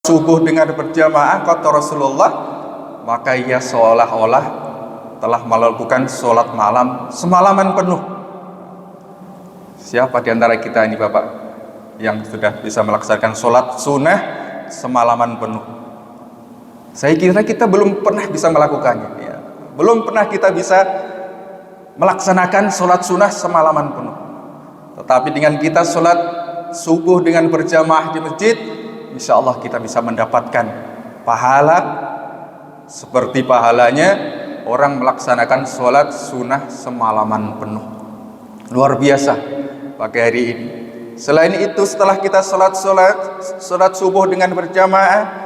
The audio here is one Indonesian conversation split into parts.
subuh dengan berjamaah kata Rasulullah, maka ia seolah-olah telah melakukan sholat malam semalaman penuh. Siapa di antara kita ini Bapak yang sudah bisa melaksanakan sholat sunnah semalaman penuh? Saya kira kita belum pernah bisa melakukannya ya. Belum pernah kita bisa melaksanakan sholat sunnah semalaman penuh. Tetapi dengan kita sholat subuh dengan berjamaah di masjid, insya Allah kita bisa mendapatkan pahala seperti pahalanya orang melaksanakan sholat sunnah semalaman penuh. Luar biasa pagi hari ini. Selain itu, setelah kita sholat subuh dengan berjamaah,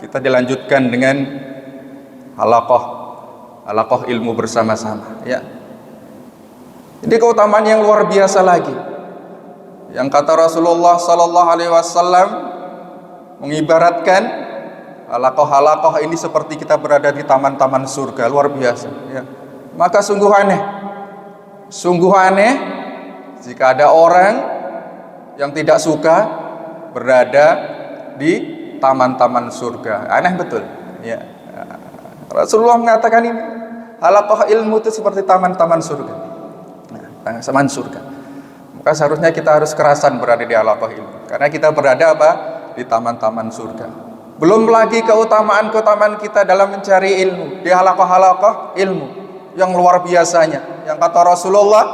kita dilanjutkan dengan halaqah ilmu bersama-sama ya. Ini keutamaan yang luar biasa lagi, yang kata Rasulullah Sallallahu Alaihi Wasallam mengibaratkan halaqah ini seperti kita berada di taman-taman surga. Luar biasa ya. Maka sungguh aneh jika ada orang yang tidak suka berada di taman-taman surga. Aneh betul ya. Rasulullah mengatakan ini halaqah ilmu itu seperti taman-taman surga. Nah, taman surga. Maka seharusnya kita harus kerasan berada di halaqah ilmu, karena kita berada apa? Di taman-taman surga. Belum lagi keutamaan-keutamaan kita dalam mencari ilmu di halaqah ilmu yang luar biasanya. Yang kata Rasulullah,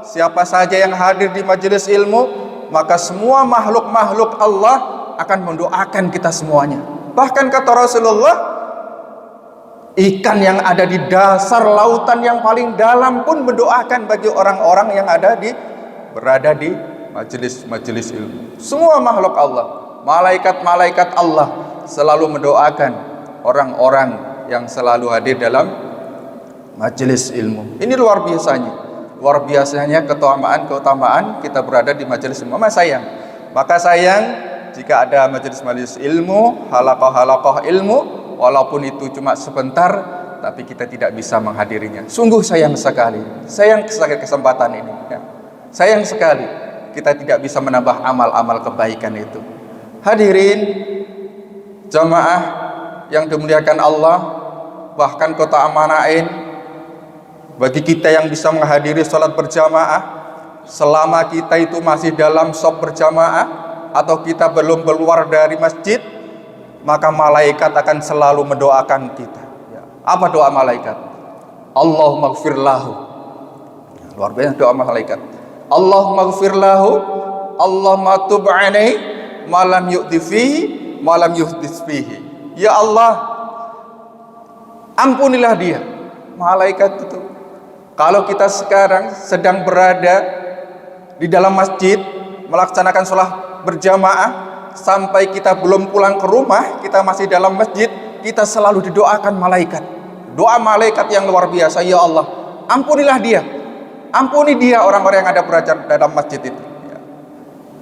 siapa saja yang hadir di majelis ilmu, maka semua makhluk-makhluk Allah akan mendoakan kita semuanya. Bahkan kata Rasulullah, ikan yang ada di dasar lautan yang paling dalam pun mendoakan bagi orang-orang yang berada di majelis ilmu. Semua makhluk Allah, malaikat-malaikat Allah selalu mendoakan orang-orang yang selalu hadir dalam majelis ilmu. Ini luar biasanya keutamaan kita berada di majelis ilmu. Maka sayang jika ada majelis ilmu, halaqah ilmu, walaupun itu cuma sebentar, tapi kita tidak bisa menghadirinya. Sungguh sayang sekali kesempatan ini ya. Sayang sekali kita tidak bisa menambah amal-amal kebaikan itu. Hadirin jamaah yang dimuliakan Allah, bahkan kota Amanain, bagi kita yang bisa menghadiri sholat berjamaah, selama kita itu masih dalam shop berjamaah atau kita belum keluar dari masjid, maka malaikat akan selalu mendoakan kita ya. Apa doa malaikat? Allahumma gfir lahu. Luar biasa doa malaikat. Allahumma gfir lahu, Allahumma tub alaihi malam yu'ti fihi malam yuhdis fihi. Ya Allah, ampunilah dia. Malaikat itu, kalau kita sekarang sedang berada di dalam masjid melaksanakan sholat berjamaah, sampai kita belum pulang ke rumah, kita masih dalam masjid, kita selalu didoakan malaikat. Doa malaikat yang luar biasa. Ya Allah, ampunilah dia, ampuni dia orang-orang yang ada berada dalam masjid itu ya.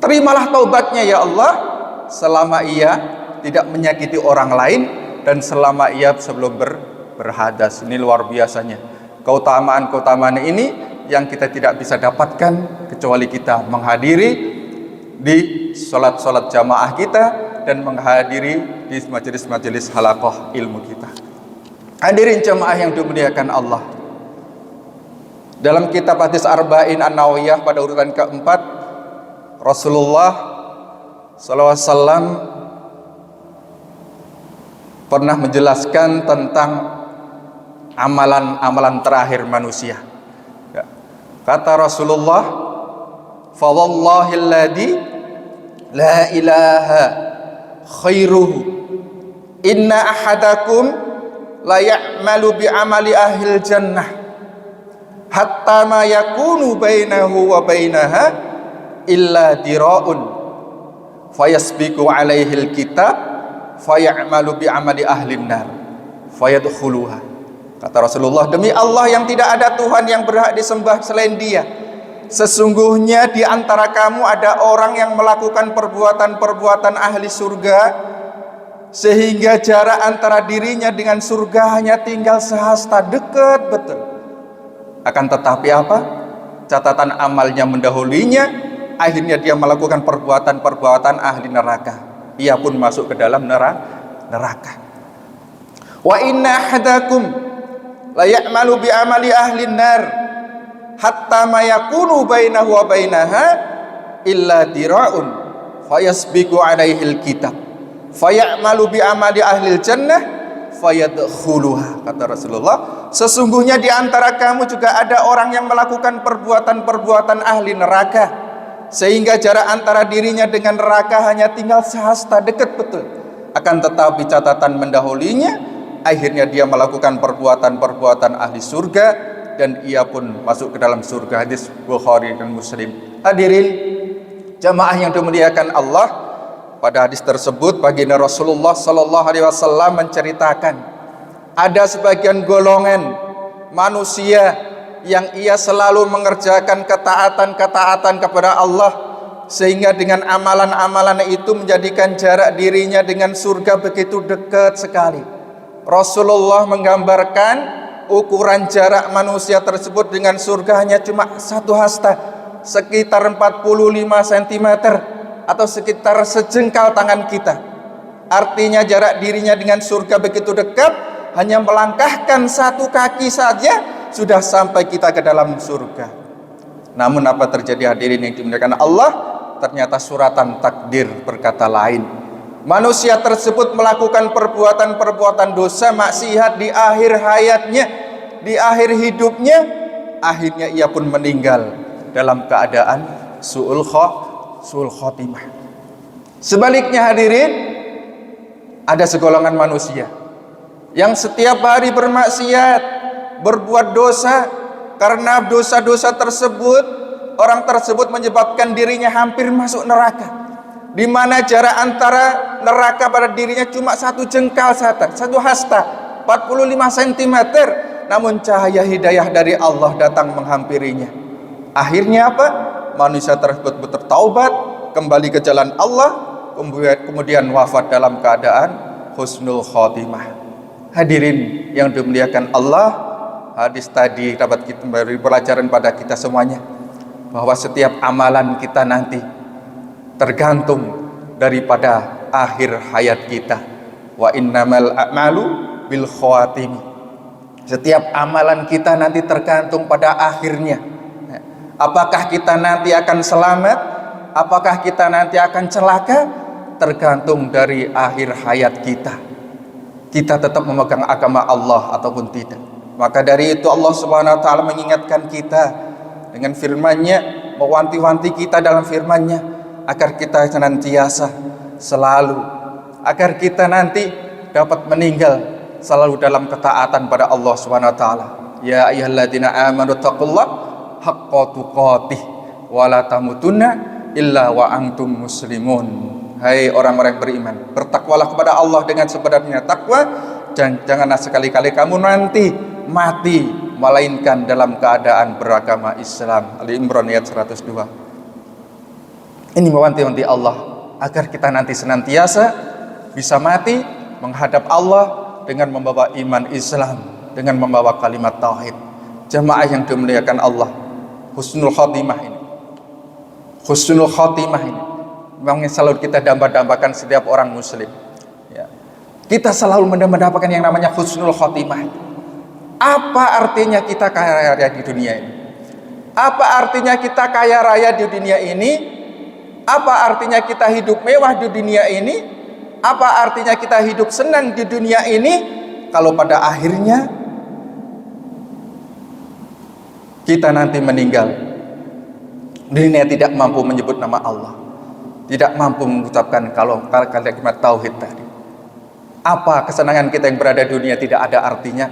Terimalah taubatnya ya Allah, selama ia tidak menyakiti orang lain dan selama ia sebelum berhadas. Ini luar biasanya keutamaan ini yang kita tidak bisa dapatkan kecuali kita menghadiri di sholat jamaah kita dan menghadiri di majelis halaqah ilmu kita. Hadirin jamaah yang dimuliakan Allah, dalam kitab hadis Arba'in An-Nawawiyah pada urutan keempat, Rasulullah SAW pernah menjelaskan tentang amalan terakhir manusia ya. Kata Rasulullah, fa wallahilladzi la ilaha khairuhu inna ahadakum la ya'malu bi amali ahlil jannah hatta ma yakunu bainahu wa bainaha illa dira'un fayasbiqu alaihil kitab fayamalu bi amali ahlin nar fayadkhuluha. Kata Rasulullah, demi Allah yang tidak ada Tuhan yang berhak disembah selain Dia, sesungguhnya di antara kamu ada orang yang melakukan perbuatan-perbuatan ahli surga, sehingga jarak antara dirinya dengan surga hanya tinggal sehasta, dekat betul. Akan tetapi apa? Catatan amalnya mendahulinya, akhirnya dia melakukan perbuatan-perbuatan ahli neraka. ia pun masuk ke dalam neraka. Wa inna ahadakum la ya'malu bi amali ahli nar hatta ma yakunu bainahu wa bainaha illa dira'un fayasbiqu alaihi alkitab fayamalu bi amali ahli jannah fayadkhuluha. Kata Rasulullah, sesungguhnya di antara kamu juga ada orang yang melakukan perbuatan-perbuatan ahli neraka, sehingga jarak antara dirinya dengan neraka hanya tinggal sehasta, dekat betul. Akan tetapi catatan mendahulinya, akhirnya dia melakukan perbuatan-perbuatan ahli surga dan ia pun masuk ke dalam surga. Hadis Bukhari dan Muslim. Hadirin jamaah yang dimuliakan Allah, pada hadis tersebut baginda Rasulullah sallallahu alaihi wasallam menceritakan ada sebagian golongan manusia yang ia selalu mengerjakan ketaatan-ketaatan kepada Allah, sehingga dengan amalan-amalan itu menjadikan jarak dirinya dengan surga begitu dekat sekali. Rasulullah menggambarkan ukuran jarak manusia tersebut dengan surga hanya cuma satu hasta, sekitar 45 cm atau sekitar sejengkal tangan kita. Artinya jarak dirinya dengan surga begitu dekat, hanya melangkahkan satu kaki saja sudah sampai kita ke dalam surga. Namun apa terjadi hadirin yang dimuliakan Allah? Ternyata suratan takdir berkata lain. Manusia tersebut melakukan perbuatan-perbuatan dosa maksiat di akhir hayatnya, di akhir hidupnya, akhirnya ia pun meninggal dalam keadaan su'ul khotimah. Sebaliknya hadirin, ada segolongan manusia yang setiap hari bermaksiat, berbuat dosa. Karena dosa-dosa tersebut, orang tersebut menyebabkan dirinya hampir masuk neraka, di mana jarak antara neraka pada dirinya cuma satu jengkal saja, satu hasta, 45 cm. Namun cahaya hidayah dari Allah datang menghampirinya. Akhirnya apa? Manusia tersebut bertaubat, kembali ke jalan Allah, kemudian wafat dalam keadaan husnul khotimah. Hadirin yang dimuliakan Allah, hadis tadi dapat kita beri pelajaran pada kita semuanya bahwa setiap amalan kita nanti tergantung daripada akhir hayat kita. Wa innamal a'malu bil khawatimi. Setiap amalan kita nanti tergantung pada akhirnya. Apakah kita nanti akan selamat? Apakah kita nanti akan celaka? Tergantung dari akhir hayat kita. Kita tetap memegang agama Allah ataupun tidak. Maka dari itu Allah Subhanahu wa taala mengingatkan kita dengan firman-Nya, mewanti-wanti kita dalam firman-Nya agar kita senantiasa selalu, agar kita nanti dapat meninggal selalu dalam ketaatan pada Allah Subhanahu wa taala. Ya ayyuhalladzina amanu taqullaha haqqa tuqatih wa la tamutunna illa wa antum muslimun. Hai orang-orang beriman, bertakwalah kepada Allah dengan sebenarnya takwa, dan janganlah sekali-kali kamu nanti mati melainkan dalam keadaan beragama Islam. Ali Imran ayat 102. Ini mewanti-wanti Allah agar kita nanti senantiasa bisa mati menghadap Allah dengan membawa iman Islam, dengan membawa kalimat tauhid. Jamaah yang dimuliakan Allah, husnul khotimah ini, husnul khotimah ini memang selalu kita dambakan setiap orang muslim ya. Kita selalu mendapatkan yang namanya husnul khotimah. Apa artinya kita kaya raya di dunia ini? Apa artinya kita kaya raya di dunia ini? Apa artinya kita hidup mewah di dunia ini? Apa artinya kita hidup senang di dunia ini kalau pada akhirnya kita nanti meninggal, dunia tidak mampu menyebut nama Allah, tidak mampu mengucapkan kalau kalimat tauhid tadi. Apa kesenangan kita yang berada di dunia tidak ada artinya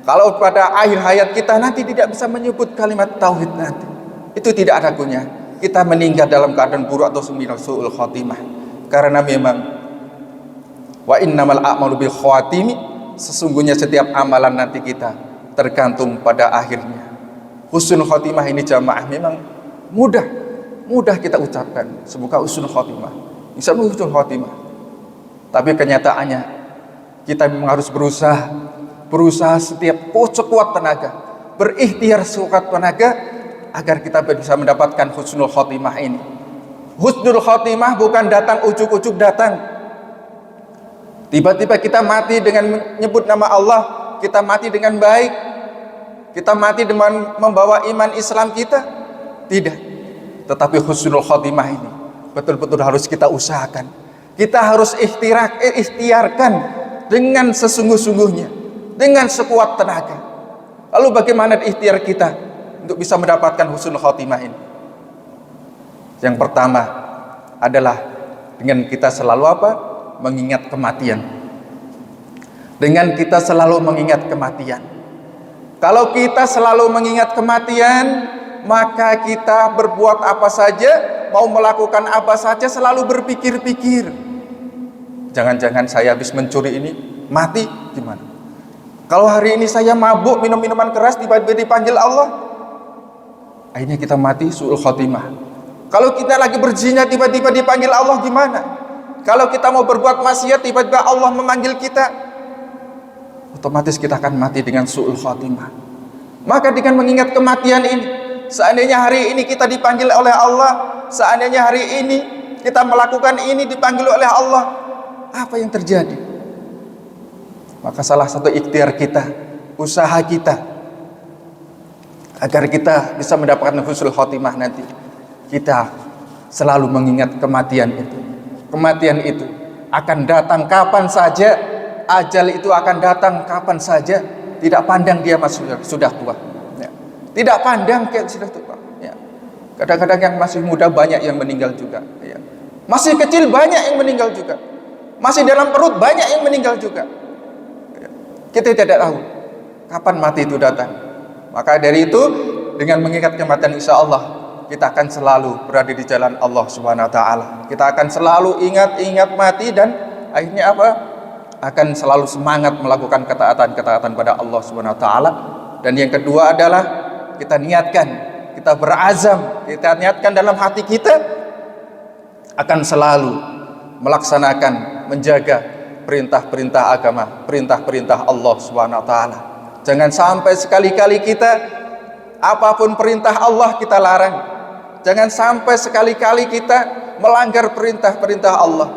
kalau pada akhir hayat kita nanti tidak bisa menyebut kalimat tauhid nanti. Itu tidak ada gunanya. Kita meninggal dalam keadaan buruk atau su'ul khotimah. Karena memang wa innamal a'malu bil khawatimi, sesungguhnya setiap amalan nanti kita tergantung pada akhirnya. Husnul khotimah ini jamaah memang mudah kita ucapkan, semoga husnul khotimah, insyaallah husnul khotimah. Tapi kenyataannya kita memang harus berusaha setiap sekuat tenaga, berikhtiar sekuat tenaga agar kita bisa mendapatkan husnul khotimah ini. Husnul khotimah bukan datang ujuk-ujuk datang, Tiba-tiba kita mati dengan menyebut nama Allah, kita mati dengan baik, kita mati dengan membawa iman Islam kita. Tidak. Tetapi husnul khotimah ini betul-betul harus kita usahakan. Kita harus ikhtiarkan dengan sesungguh-sungguhnya, dengan sekuat tenaga. Lalu bagaimana ikhtiar kita untuk bisa mendapatkan husnul khotimah ini? Yang pertama adalah dengan kita selalu apa? Mengingat kematian. Dengan kita selalu mengingat kematian. Kalau kita selalu mengingat kematian, maka kita berbuat apa saja, mau melakukan apa saja selalu berpikir-pikir. Jangan-jangan saya habis mencuri ini mati gimana? Kalau hari ini saya mabuk minum minuman keras, tiba-tiba dipanggil Allah, akhirnya kita mati su'ul khotimah. Kalau kita lagi berzina tiba-tiba dipanggil Allah gimana? Kalau kita mau berbuat maksiat tiba-tiba Allah memanggil kita, otomatis kita akan mati dengan su'ul khotimah. Maka dengan mengingat kematian ini, seandainya hari ini kita dipanggil oleh Allah, seandainya hari ini kita melakukan ini dipanggil oleh Allah, apa yang terjadi? Maka salah satu ikhtiar kita, usaha kita agar kita bisa mendapatkan husnul khotimah nanti, kita selalu mengingat kematian itu. Kematian itu akan datang kapan saja, ajal itu akan datang kapan saja, tidak pandang dia sudah tua, ya. Tidak pandang dia sudah tua, ya. Kadang-kadang yang masih muda banyak yang meninggal juga, ya. Masih kecil banyak yang meninggal juga, masih dalam perut banyak yang meninggal juga, ya. Kita tidak tahu kapan mati itu datang. Maka dari itu, dengan mengingat kematian, insya Allah kita akan selalu berada di jalan Allah Subhanahu wa taala. Kita akan selalu ingat mati dan akhirnya apa? Akan selalu semangat melakukan ketaatan-ketaatan pada Allah Subhanahu wa taala. Dan yang kedua adalah kita niatkan, kita berazam, kita niatkan dalam hati kita akan selalu melaksanakan, menjaga perintah-perintah agama, perintah-perintah Allah Subhanahu wa taala. Jangan sampai sekali-kali kita apapun perintah Allah kita larang. Jangan sampai sekali-kali kita melanggar perintah-perintah Allah.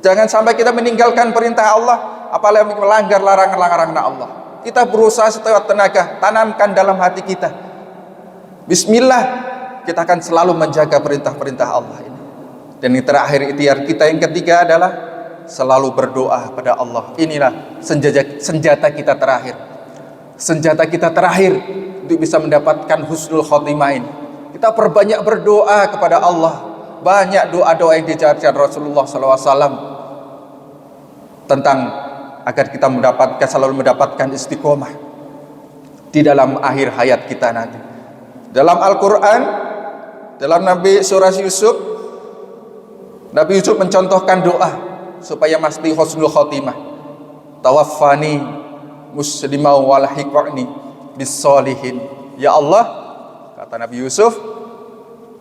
Jangan sampai kita meninggalkan perintah Allah, apalagi melanggar larangan-larangan Allah. Kita berusaha sekuat tenaga, tanamkan dalam hati kita, bismillah, kita akan selalu menjaga perintah-perintah Allah ini. Dan yang terakhir, ikhtiar kita yang ketiga adalah selalu berdoa pada Allah. Inilah senjata kita terakhir. Senjata kita terakhir untuk bisa mendapatkan husnul khotimah ini. Kita perbanyak berdoa kepada Allah. Banyak doa-doa yang diajarkan Rasulullah SAW tentang agar kita selalu mendapatkan istiqomah di dalam akhir hayat kita nanti. Dalam Al-Quran, dalam surah Yusuf, Nabi Yusuf mencontohkan doa supaya mesti husnul khotimah. Tawaffani muslimah walhiqni bis-solihin. Ya Allah, kata Nabi Yusuf,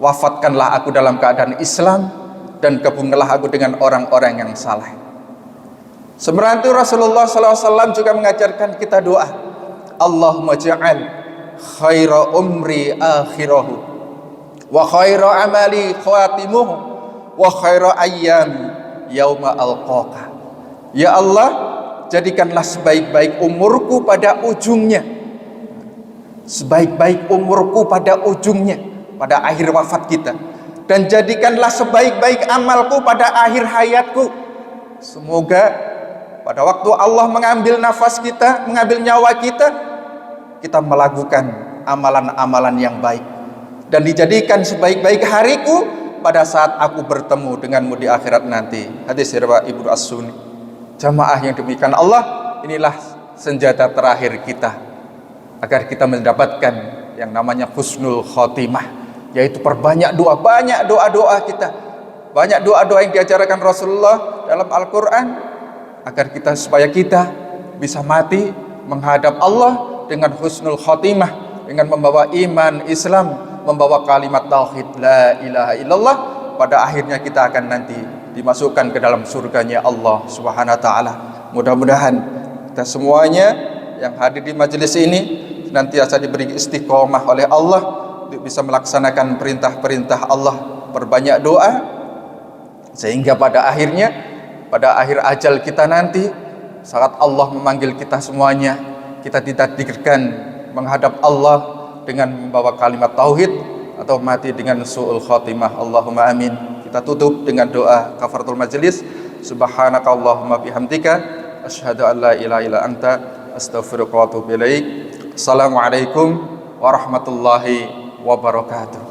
wafatkanlah aku dalam keadaan Islam dan gabungkanlah aku dengan orang-orang yang saleh. Sebenarnya itu Rasulullah SAW juga mengajarkan kita doa, Allahumma ja'al khaira umri akhirahu wa khaira amali khatimuhu wa khaira ayyami yauma alqaka. Ya Allah, jadikanlah sebaik-baik umurku pada ujungnya, sebaik-baik umurku pada ujungnya, pada akhir wafat kita, dan jadikanlah sebaik-baik amalku pada akhir hayatku. Semoga pada waktu Allah mengambil nafas kita, mengambil nyawa kita, kita melakukan amalan-amalan yang baik dan dijadikan sebaik-baik hariku pada saat aku bertemu denganmu di akhirat nanti. Hadis riwayat Ibnu As-Sunni. Jamaah yang demikian Allah, inilah senjata terakhir kita agar kita mendapatkan yang namanya husnul khotimah, yaitu perbanyak doa, banyak doa-doa kita, banyak doa-doa yang diajarkan Rasulullah dalam Al-Quran, agar kita, supaya kita bisa mati menghadap Allah dengan husnul khotimah, dengan membawa iman Islam, membawa kalimat tauhid la ilaha illallah. Pada akhirnya kita akan nanti dimasukkan ke dalam surganya Allah Subhanahu wa taala. Mudah-mudahan kita semuanya yang hadir di majelis ini senantiasa diberi istiqomah oleh Allah untuk bisa melaksanakan perintah-perintah Allah, berbanyak doa, sehingga pada akhirnya pada akhir ajal kita nanti, saat Allah memanggil kita semuanya, kita ditakdirkan menghadap Allah dengan membawa kalimat tauhid atau mati dengan su'ul khotimah. Allahumma amin. Kita tutup dengan doa kafaratul majelis. Subhanakallahumma bihamdika asyhadu an la ilaha illa anta astaghfiruka wa atubu ilaik. Assalamualaikum warahmatullahi wabarakatuh.